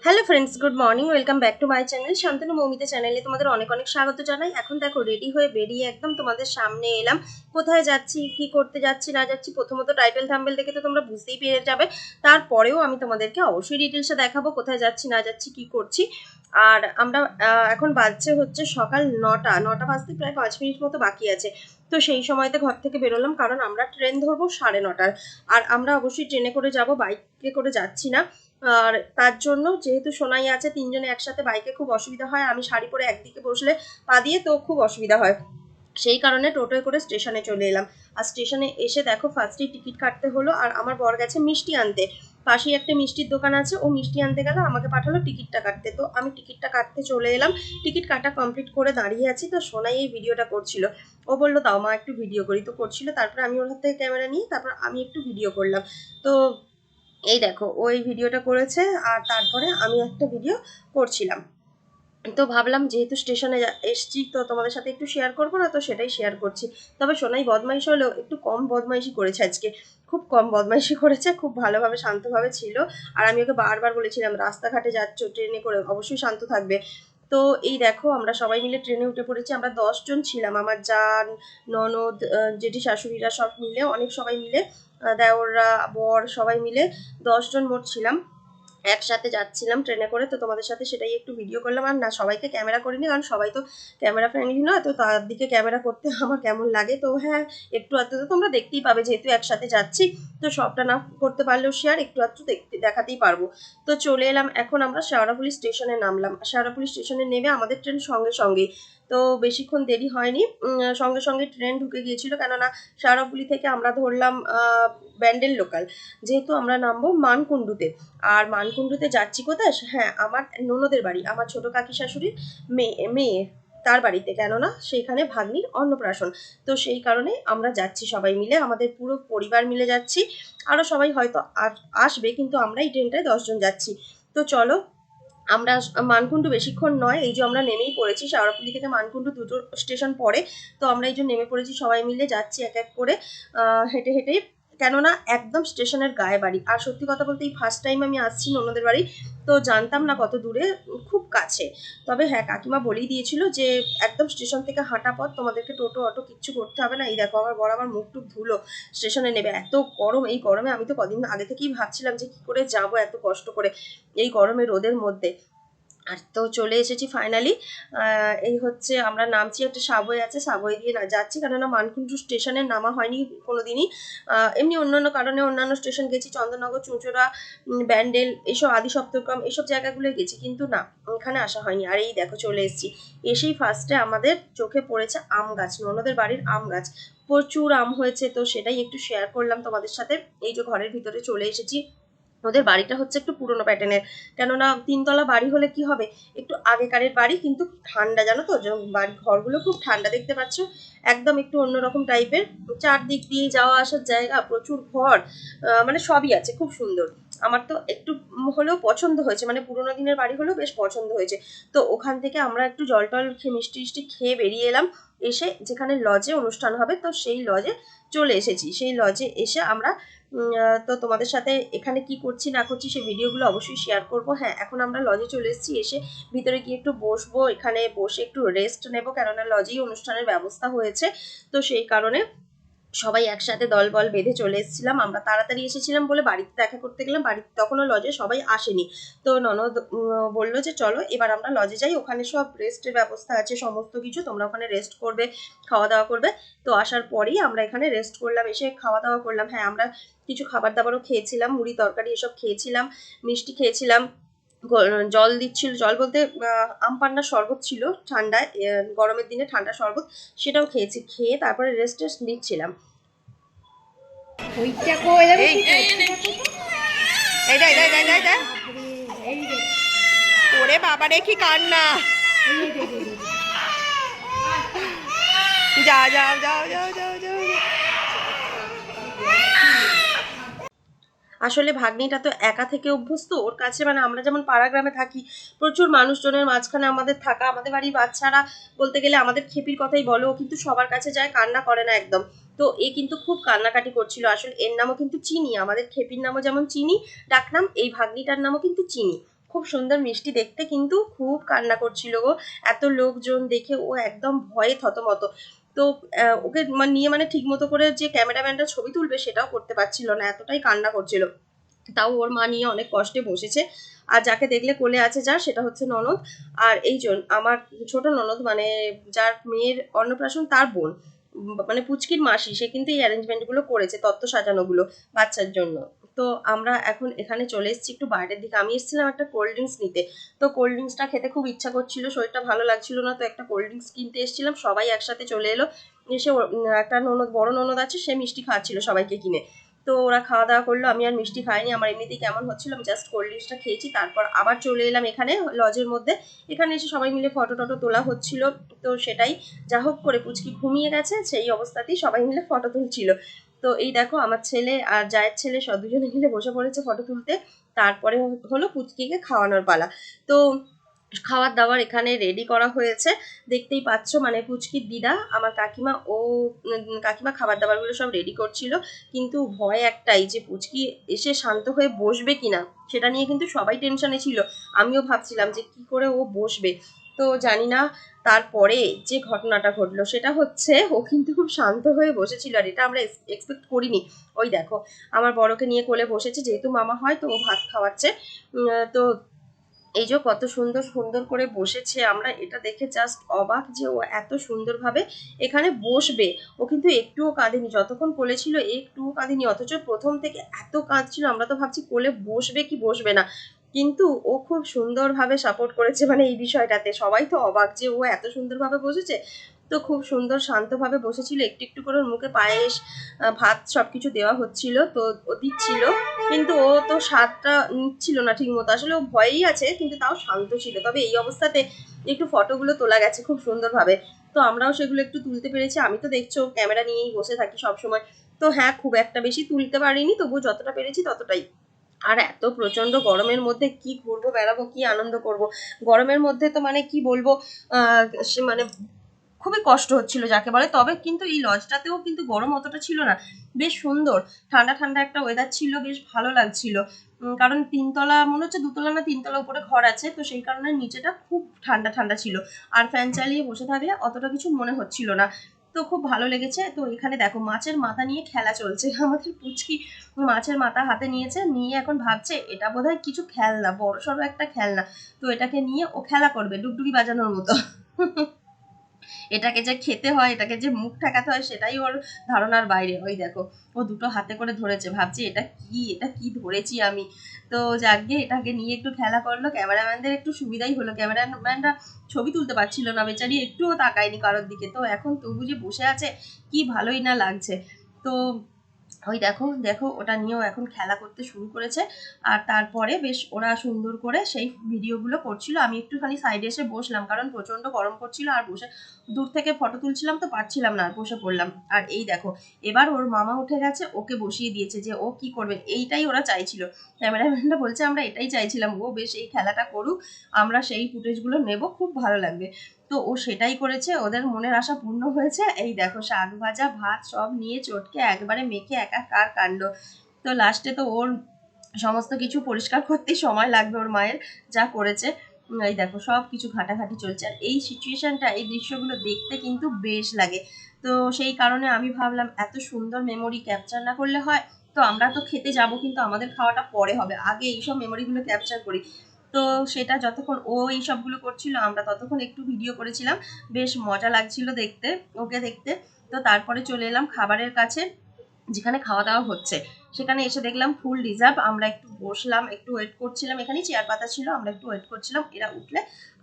Hello friends, good morning. Welcome back to my channel Shantanu Moumita চ্যানেলে তোমাদের অনেক অনেক স্বাগত জানাই। এখন দেখো রেডি হয়ে বেরিয়ে একদম তোমাদের সামনে এলাম। কোথায় যাচ্ছি, কি করতে যাচ্ছি না যাচ্ছি, প্রথমত টাইটেল থাম্বনেল দেখে তো তোমরা বুঝতেই পেরে যাবে। তারপরেও আমি তোমাদেরকে অবশ্যই ডিটেলসে দেখাবো কোথায় যাচ্ছি না যাচ্ছি কি করছি। আর আমরা এখন বাজছে হচ্ছে সকাল 9টা বাজতে প্রায় 5 মিনিট মতো বাকি আছে। তো সেই সময়তে ঘর থেকে বেরোলাম, কারণ আমরা ট্রেন ধরবো 9:30টার। আর আমরা অবশ্যই ট্রেনে করে যাব, বাইকে করে যাচ্ছি না। আর তার জন্য যেহেতু সোনাই আছে, তিনজনে একসাথে বাইকে খুব অসুবিধা হয়, আমি শাড়ি পরে একদিকে বসলে পা দিয়ে তো খুব অসুবিধা হয়, সেই কারণে টোটোয় করে স্টেশনে চলে এলাম। আর স্টেশনে এসে দেখো ফার্স্টেই টিকিট কাটতে হলো, আর আমার বর গেছে মিষ্টি আনতে। পাশেই একটা মিষ্টির দোকান আছে, ও মিষ্টি আনতে গেল, আমাকে পাঠালো টিকিটটা কাটতে। তো আমি টিকিটটা কাটতে চলে এলাম। টিকিট কাটা কমপ্লিট করে দাঁড়িয়ে আছি, তো সোনাই এই ভিডিওটা করছিল। ও বললো দাও মা একটু ভিডিও করি, তো করছিল। তারপরে আমি ওর হাত থেকে ক্যামেরা নিয়ে তারপর আমি একটু ভিডিও করলাম। তো এই দেখো ওই ভিডিওটা করেছে, আর তারপরে আমি একটা ভিডিও করছিলাম। তো ভাবলাম যেহেতু স্টেশনে এসছি, তো তোমাদের সাথে একটু শেয়ার করবো না, তো সেটাই শেয়ার করছি। তবে সোনাই বদমাইশ হলেও একটু কম বদমাইশি করেছে আজকে, খুব কম বদমাইশি করেছে, খুব ভালোভাবে শান্তভাবে ছিল। আর আমি ওকে বারবার বলেছিলাম রাস্তাঘাটে যাচ্ছ ট্রেনে করে অবশ্যই শান্ত থাকবে। তো এই দেখো আমরা সবাই মিলে ট্রেনে উঠে পড়েছি। আমরা 10 জন ছিলাম, আমার জান, ননদ, জেঠি শাশুড়িরা সব মিলে, অনেক সবাই মিলে, দেওররা, বর, সবাই মিলে 10 জন মোট ছিলাম। একসাথে যাচ্ছিলাম ট্রেনে করে। তো তোমাদের সাথে সেটাই একটু ভিডিও করলাম। আর না, সবাইকে ক্যামেরা করিনি, কারণ সবাই তো ক্যামেরা ফ্রেন্ডলি নয়, তো তার দিকে ক্যামেরা করতে আমার কেমন লাগে। তো হ্যাঁ, একটু আধটু তো তোমরা দেখতেই পাবে, যেহেতু একসাথে যাচ্ছি। তো সবটা না করতে পারলেও শেয়ার একটু আধটু দেখাতেই পারবো। তো চলে এলাম, এখন আমরা শেওড়াফুলি স্টেশনে নামলাম। শেওড়াফুলি স্টেশনে নেমে আমাদের ট্রেন সঙ্গে সঙ্গেই, তো বেশিক্ষণ দেরি হয়নি, সঙ্গে সঙ্গে ট্রেন ঢুকে গিয়েছিল। কেননা শেওড়াফুলি থেকে আমরা ধরলাম ব্যান্ডেল লোকাল, যেহেতু আমরা নামবো মানকুণ্ডুতে। আর মানকুণ্ডুতে যাচ্ছি কোথায়? হ্যাঁ, আমার ননদের বাড়ি, আমার ছোট কাকি শাশুড়ির মেয়ে তার বাড়িতে, কেননা সেইখানে ভাগ্নির অন্নপ্রাশন। তো সেই কারণে আমরা যাচ্ছি সবাই মিলে, আমাদের পুরো পরিবার মিলে যাচ্ছি। আরও সবাই হয়তো আসবে, কিন্তু আমরা এই ট্রেনটায় 10 জন যাচ্ছি। তো চলো, আমরা মানকুণ্ডু বেশিক্ষণ নয়, এই যে আমরা নেমেই পড়েছি। শেওড়াফুলি থেকে মানকুণ্ডু 2টো স্টেশন পরে। তো আমরা এই যে নেমে পড়েছি, সবাই মিলে যাচ্ছি এক এক করে হেঁটে হেঁটে। কেননা একদম স্টেশনের গায়ে বাড়ি। আর সত্যি কথা বলতে এই ফার্স্ট টাইম আমি আসছি ননদের বাড়ি, তো জানতাম না কত দূরে, খুব কাছে। তবে হ্যাঁ, কাকিমা বলেই দিয়েছিল যে একদম স্টেশন থেকে হাঁটা পথ, তোমাদেরকে টোটো অটো কিচ্ছু করতে হবে না। এই দেখো আমার বড় আমার মুখ টুক ধুলো স্টেশনে নেবে। এত গরম, এই গরমে আমি তো কদিন আগে থেকেই ভাবছিলাম যে কি করে যাবো এত কষ্ট করে এই গরমে রোদের মধ্যে। আর তো চলে এসেছি ফাইনালি। এই হচ্ছে আমরা নামছি, একটা সাবওয়ে আছে, সাবওয়ে দিয়ে যাচ্ছি। কেননা মানকুণ্ডু স্টেশনে নামা হয়নি কোনোদিনই। এমনি অন্যান্য কারণে অন্যান্য স্টেশন গেছি, চন্দননগর, চুঁচুড়া, ব্যান্ডেল, এইসব আদি সপ্তগ্রাম, এইসব জায়গাগুলোয় গেছি, কিন্তু না, এখানে আসা হয়নি। আর এই দেখো চলে এসেছি। এসেই ফার্স্টে আমাদের চোখে পড়েছে আম গাছ, ননদের বাড়ির আম গাছ। প্রচুর আম হয়েছে, তো সেটাই একটু শেয়ার করলাম তোমাদের সাথে। এই যে ঘরের ভিতরে চলে এসেছি। ওদের বাড়িটা হচ্ছে একটু পুরোনো প্যাটার্নের, কেননা 3তলা বাড়ি হলে কি হবে, একটু আগেকারের বাড়ি, কিন্তু ঠান্ডা, জানো তো, বাড়ি ঘরগুলো খুব ঠান্ডা, দেখতে পাচ্ছ একদম একটু অন্যরকম টাইপের। চারদিক দিয়ে যাওয়া আসার জায়গা, প্রচুর ঘর, মানে সবই আছে, খুব সুন্দর। আমার তো একটু হলেও পছন্দ হয়েছে, মানে পুরোনো দিনের বাড়ি হলেও বেশ পছন্দ হয়েছে। তো ওখান থেকে আমরা একটু জল টল খেয়ে মিষ্টি টিষ্টি খেয়ে বেরিয়ে এলাম। এসে যেখানে লজে অনুষ্ঠান হবে, তো সেই লজে চলে এসেছি। সেই লজে এসে আমরা তো তোমাদের সাথে এখানে কি করছি না করছি সেই ভিডিওগুলো অবশ্যই শেয়ার করব। হ্যাঁ, এখন আমরা লজে চলে এসেছি, এসে ভিতরে গিয়ে একটু বসবো, এখানে বসে একটু রেস্ট নেব, কেননা লজেই অনুষ্ঠানের ব্যবস্থা হয়েছে। তো সেই কারণে সবাই একসাথে দলবল বেঁধে চলে এসেছিলাম। আমরা তাড়াতাড়ি এসেছিলাম বলে বাড়িতে দেখা করতে গেলাম, বাড়িতে তখনও লজে সবাই আসেনি। তো ননদ বললো যে চলো এবার আমরা লজে যাই, ওখানে সব রেস্টের ব্যবস্থা আছে, সমস্ত কিছু, তোমরা ওখানে রেস্ট করবে, খাওয়া দাওয়া করবে। তো আসার পরেই আমরা এখানে রেস্ট করলাম, এসে খাওয়া দাওয়া করলাম। হ্যাঁ, আমরা কিছু খাবার দাবারও খেয়েছিলাম, মুড়ি তরকারি এসব খেয়েছিলাম, মিষ্টি খেয়েছিলাম, জল দিচ্ছিল, জল বলতে আম পান্নার শরবত ছিল ঠান্ডায়, গরমের দিনে ঠান্ডা শরবত, সেটাও খেয়েছি। খেয়ে তারপরে রেস্ট নিচ্ছিলাম। ওরে বাবারে কি কান্না! যাও যাও যাও যাও যাও যাও। আসলে ভাগ্নিটা তো একা থেকে অভ্যস্ত, ওর কাছে মানে আমরা যেমন পাড়া গ্রামে থাকি, প্রচুর মানুষজনের মাঝখানে আমাদের থাকা, আমাদের বাড়ির বাচ্চারা বলতে গেলে আমাদের খেপির কথাই বলো, ও কিন্তু সবার কাছে যায়, কান্না করে না একদম। তো এ কিন্তু খুব কান্নাকাটি করছিল। আসলে এর নামও কিন্তু চিনি, আমাদের খেপির নামও যেমন চিনি ডাকনাম, এই ভাগ্নিটার নামও কিন্তু চিনি। খুব সুন্দর মিষ্টি দেখতে, কিন্তু খুব কান্না করছিল গো। এত লোকজন দেখে ও একদম ভয়ে থতমত। তো ওকে নিয়ে ঠিক মতো করে যে ক্যামেরাম্যানটা ছবি তুলবে সেটাও করতে পারছিল না, এতটাই কান্না করছিল। তাও ওর মা নিয়ে অনেক কষ্টে বসেছে। আর যাকে দেখলে কোলে আছে যার, সেটা হচ্ছে ননদ। আর এইজন আমার ছোট ননদ, যার মেয়ের অন্নপ্রাশন তার বোন, পুচকির মাসি, সে কিন্তু এই অ্যারেঞ্জমেন্ট গুলো করেছে, তত্ত্ব সাজানোগুলো বাচ্চার জন্য। তো আমরা এখন এখানে চলে এসেছি একটু বাইরের দিকে। আমি এসেছিলাম একটা কোল্ড ড্রিঙ্কস নিতে। তো কোল্ড ড্রিঙ্কসটা খেতে খুব ইচ্ছা করছিল, শরীরটা ভালো লাগছিল না, তো একটা কোল্ড ড্রিঙ্কস কিনতে এসেছিলাম। সবাই একসাথে চলে এলো। এসে একটা ননদ, বড় ননদ আছে, সে মিষ্টি খাওয়াচ্ছিল সবাইকে কিনে। তো ওরা খাওয়া দাওয়া করলো, আমি আর মিষ্টি খাইনি, আমার এমনিতেই কেমন হচ্ছিল, আমি জাস্ট কোল্ড ড্রিঙ্কসটা খেয়েছি। তারপর আবার চলে এলাম এখানে লজের মধ্যে। এখানে এসে সবাই মিলে ফটো টটো তোলা হচ্ছিল। তো সেটাই, যা হোক করে পুচকি ঘুমিয়ে গেছে, সেই অবস্থাতেই সবাই মিলে ফটো তুলছিল। তো এই দেখো আমার ছেলে আর জায়ের ছেলে সব দুজনে মিলে বসে পড়েছে ফটো তুলতে। তারপরে হলো পুচকিকে খাওয়ানোর পালা। তো খাবার দাবার এখানে রেডি করা হয়েছে, দেখতেই পাচ্ছ। পুচকির দিদা, আমার কাকিমা, কাকিমা খাবার দাবারগুলো সব রেডি করছিল। কিন্তু ভয় একটাই, যে পুচকি এসে শান্ত হয়ে বসবে কিনা, সেটা নিয়ে কিন্তু সবাই টেনশনে ছিল। আমিও ভাবছিলাম যে কি করে ও বসবে। তো জানি না, তারপরে যে ঘটনাটা ঘটলো সেটা হচ্ছে, ও কিন্তু খুব শান্ত হয়ে বসেছিল, আর এটা আমরা এক্সপেক্ট করিনি। ওই দেখো, আমার বড়কে নিয়ে কোলে বসেছে, যেহেতু মামা হয় তো ও ভাত খাওয়াচ্ছে। তো এই যে কত সুন্দর সুন্দর করে বসেছে, আমরা এটা দেখে জাস্ট অবাক যে ও এত সুন্দরভাবে এখানে বসবে। ও কিন্তু একটুও কাঁদেনি, যতক্ষণ কোলে ছিল একটুও কাঁদেনি, অথচ প্রথম থেকে এত কাঁদছিল। আমরা তো ভাবছি কোলে বসবে কি বসবে না, কিন্তু ও খুব সুন্দরভাবে সাপোর্ট করেছে এই বিষয়টাতে। সবাই তো অবাক যে ও এত সুন্দরভাবে বসেছে। তো খুব সুন্দর শান্তভাবে বসেছিল, একটু একটু করে ওর মুখে পায়েস, ভাত সবকিছু দেওয়া হচ্ছিল, তো ও দিচ্ছিল। কিন্তু ও তো স্বাদটা নিচ্ছিল না ঠিক মতো, আসলে ও ভয়েই আছে, কিন্তু তাও শান্ত ছিল। তবে এই অবস্থাতে একটু ফটোগুলো তোলা গেছে খুব সুন্দরভাবে, তো আমরাও সেগুলো একটু তুলতে পেরেছি। আমি তো দেখছো ক্যামেরা নিয়েই বসে থাকি সবসময়। তো হ্যাঁ, খুব একটা বেশি তুলতে পারিনি, তবুও যতটা পেরেছি ততটাই। আর এত প্রচন্ড গরমের মধ্যে কি ঘুরবো বেড়াবো, কি আনন্দ করব, গরমের মধ্যে তো কি বলবো, সে খুবই কষ্ট হচ্ছিল যাকে বলে। তবে কিন্তু এই লজটাতেও কিন্তু গরম অতটা ছিল না, বেশ সুন্দর ঠান্ডা ঠান্ডা একটা ওয়েদার ছিল, বেশ ভালো লাগছিল। কারণ তিনতলা, মনে হচ্ছে দুতলা না তিনতলা উপরে ঘর আছে, তো সেই কারণে নিচেটা খুব ঠান্ডা ঠান্ডা ছিল। আর ফ্যান চালিয়ে বসে থাকলে অতটা কিছু মনে হচ্ছিল না। তো খুব ভালো লেগেছে। তো এখানে দেখো মাছের মাথা নিয়ে খেলা চলছে। আমাদের পুচকি মাছের মাথা হাতে নিয়েছে, নিয়ে এখন ভাবছে এটা বোধহয় কিছু খেলনা, বড় সড়ো একটা খেলনা। তো এটাকে নিয়ে ও খেলা করবে ডুগডুগি বাজানোর মতো। এটাকে যে খেতে হয়, এটাকে যে মুখ ঠেকাতে হয়, সেটাই ওর ধারণার বাইরে। ওই দেখো, ও দুটো হাতে করে ধরেছে, ভাবছি এটা কি ধরেছি আমি। তো যাকগে, এটাকে নিয়ে একটু খেলা করলো। ক্যামেরাম্যানদের একটু সুবিধাই হলো, ক্যামেরাম্যানরা ছবি তুলতে পারছিল না, বেচারি একটুও তাকায়নি কারোর দিকে। তো এখন তবু যে বসে আছে, কি ভালোই না লাগছে। তো ওই দেখো দেখো, ওটা নিয়েও এখন খেলা করতে শুরু করেছে। আর তারপরে বেশ ওরা সুন্দর করে সেই ভিডিওগুলো করছিল। আমি একটুখানি সাইডে এসে বসলাম, কারণ প্রচন্ড গরম করছিল, আর বসে দূর থেকে ফটো তুলছিলাম তো পারছিলাম না, আর বসে পড়লাম। আর এই দেখো, এবার ওর মামা উঠে গেছে, ওকে বসিয়ে দিয়েছে, যে ও কি করবে, এইটাই ওরা চাইছিল। ক্যামেরাম্যানটা বলছে আমরা এটাই চাইছিলাম, ও বেশ এই খেলাটা করুক, আমরা সেই ফুটেজগুলো নেব, খুব ভালো লাগবে। তো ও সেটাই করেছে, ওদের মনের আশা পূর্ণ হয়েছে। এই দেখো, শাক ভাজা ভাত সব নিয়ে চটকে একবারে মেখে একাকার কাণ্ড। তো লাস্টে তো ওর সমস্ত কিছু পরিষ্কার করতেই সময় লাগবে, ওর মায়ের যা করেছে। এই দেখো, সব কিছু ঘাটাঘাটি চলছে। আর এই সিচুয়েশনটা, এই দৃশ্যগুলো দেখতে কিন্তু বেশ লাগে। তো সেই কারণে আমি ভাবলাম এত সুন্দর মেমোরি ক্যাপচার না করলে হয়। তো আমরা তো খেতে যাব, কিন্তু আমাদের খাওয়াটা পরে হবে, আগে এইসব মেমোরিগুলো ক্যাপচার করি। তো সেটা যতক্ষণ ও এই সবগুলো করছিল, আমরা ততক্ষণ একটু ভিডিও করেছিলাম। বেশ মজা লাগছিল দেখতে, ওকে দেখতে। তো তারপরে চলে এলাম খাবারের কাছে, যেখানে খাওয়া দাওয়া হচ্ছে। সেখানে এসে দেখলাম ফুল রিজার্ভ, আমরা একটু বসলাম, একটু ওয়েট করছিলাম, এখানেই চেয়ার পাতা ছিল, আমরা একটু ওয়েট করছিলাম এরা উঠলে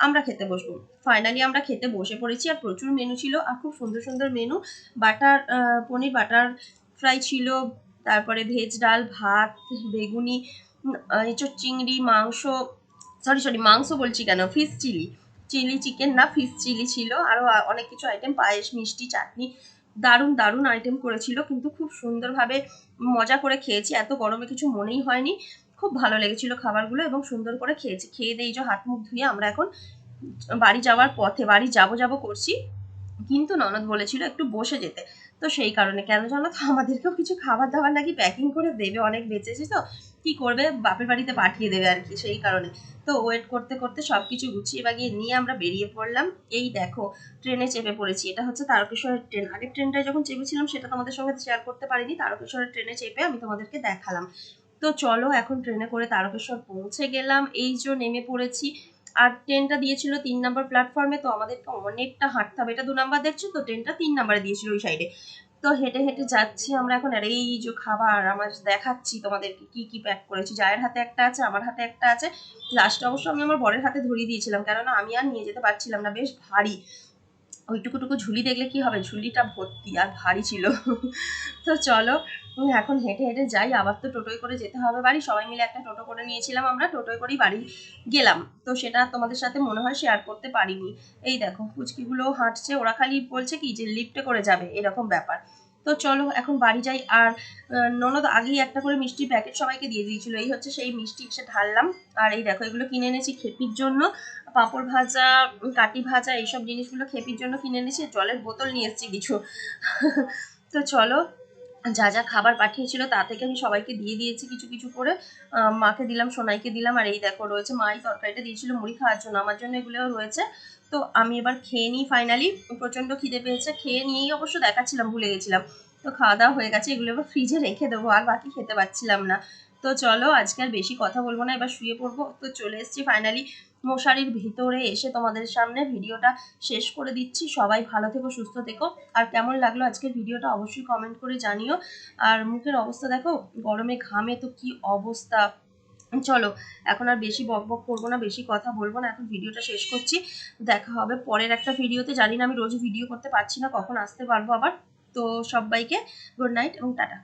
আমরা খেতে বসবো। ফাইনালি আমরা খেতে বসে পড়েছি, আর প্রচুর মেনু ছিল, আর খুব সুন্দর সুন্দর মেনু। বাটার পনির বাটার ফ্রাই ছিল, তারপরে ভেজ ডাল, ভাত, বেগুনি, এঁচোড় চিংড়ি, মাংস, সরি মাংস বলছি কেন, ফিশ চিলি, চিলি চিকেন না, ফিশ চিলি ছিল, আরও অনেক কিছু আইটেম, পায়েস, মিষ্টি, চাটনি, দারুণ দারুণ আইটেম করেছিল। কিন্তু খুব সুন্দরভাবে মজা করে খেয়েছি, এত গরমে কিছু মনেই হয়নি। খুব ভালো লেগেছিল খাবারগুলো, এবং সুন্দর করে খেয়েছি। খেয়ে দিয়ে যে হাত মুখ ধুয়ে আমরা এখন বাড়ি যাওয়ার পথে, বাড়ি যাবো করছি। কিন্তু ননদ বলেছিল একটু বসে যেতে, তো সেই কারণে কেন জানো তো, আমাদেরকেও কিছু খাবার দাবার নাকি প্যাকিং করে দেবে, অনেক বেঁচেছে তো কি করবে, বাপের বাড়িতে পাঠিয়ে দেবে আর কি, সেই কারণে। তো ওয়েট করতে করতে সবকিছু গুছিয়ে বাগিয়ে নিয়ে আমরা বেরিয়ে পড়লাম। এই দেখো ট্রেনে চেপে পড়েছি, এটা হচ্ছে তারকেশ্বরের ট্রেন। আগের ট্রেনটায় যখন চেপেছিলাম সেটা তোমাদের সঙ্গে শেয়ার করতে পারিনি, তারকেশ্বরের ট্রেনে চেপে আমি তোমাদেরকে দেখালাম। তো চলো এখন ট্রেনে করে তারকেশ্বর পৌঁছে গেলাম, এই যে নেমে পড়েছি। আর ট্রেনটা দিয়েছিল 3 নম্বর প্ল্যাটফর্মে, তো আমাদেরকে অনেকটা হাঁটতে হবে। এটা 2 নম্বর দেখছো তো, ট্রেনটা 3 নম্বরে দিয়েছিল ওই সাইডে। তো হেঁটে হেঁটে যাচ্ছি আমরা এখন। আর এই যে খাবার আমার দেখাচ্ছি তোমাদেরকে কি কি প্যাক করেছি, জায়ের হাতে একটা আছে, আমার হাতে একটা আছে। লাস্টে অবশ্য আমি আমার বরের হাতে ধরিয়ে দিয়েছিলাম, কেননা আমি আর নিয়ে যেতে পারছিলাম না, বেশ ভারী। ওইটুকুটুকু ঝুলি দেখলে কি হবে, ঝুলিটা ভর্তি আর ভারী ছিল। তো চলো এখন হেঁটে হেঁটে যাই, আবার তো টোটোয় করে যেতে হবে বাড়ি। সবাই মিলে একটা টোটো করে নিয়েছিলাম আমরা, টোটোয় করেই বাড়ি গেলাম। তো সেটা তোমাদের সাথে মনে হয় শেয়ার করতে পারিনি। এই দেখো পুচকিগুলো হাঁটছে, ওরা খালি বলছে কি যে লিফটে করে যাবে, এরকম ব্যাপার। তো চলো এখন বাড়ি যাই। আর ননদ আগেই একটা করে মিষ্টির প্যাকেট সবাইকে দিয়ে দিয়েছিল, এই হচ্ছে সেই মিষ্টি, এসে ঢাললাম। আর এই দেখো এগুলো কিনে এনেছি খেপির জন্য, পাঁপড় ভাজা, কাটি ভাজা, এইসব জিনিসগুলো খেপির জন্য কিনে এনেছি। জলের বোতল নিয়ে এসেছি কিছু। তো চলো যা যা খাবার পাঠিয়েছিল তা থেকে আমি সবাইকে দিয়ে দিয়েছি কিছু কিছু করে। মাকে দিলাম, সোনাইকে দিলাম। আর এই দেখো রয়েছে, মা এই তরকারিটা দিয়েছিল মুড়ি খাওয়ার জন্য, আমার জন্য এগুলোও রয়েছে। তো আমি এবার খেয়ে নিই ফাইনালি, প্রচন্ড খিদে পেয়েছে। খেয়ে নিয়েই অবশ্য দেখাচ্ছিলাম, ভুলে গেছিলাম। তো খাওয়া দাওয়া হয়ে গেছে, এগুলো এবার ফ্রিজে রেখে দেবো, আর বাকি খেতে পারছিলাম না। তো চলো আজকে আর বেশি কথা বলবো না, এবার শুয়ে পড়বো। তো চলে এসেছি ফাইনালি মশারির ভিতরে, এসে তোমাদের সামনে ভিডিওটা শেষ করে দিচ্ছি। সবাই ভালো থেকো, সুস্থ থেকো। আর কেমন লাগলো আজকের ভিডিওটা অবশ্যই কমেন্ট করে জানিও। আর মুখের অবস্থা দেখো, গরমে ঘামে তো কি অবস্থা। চলো এখন আর বেশি বক বক করবো না, বেশি কথা বলবো না, এখন ভিডিওটা শেষ করছি। দেখা হবে পরের একটা ভিডিওতে। জানি না আমি রোজ ভিডিও করতে পারছি না, কখন আসতে পারবো আবার। তো সবাইকে গুড নাইট এবং টাটা।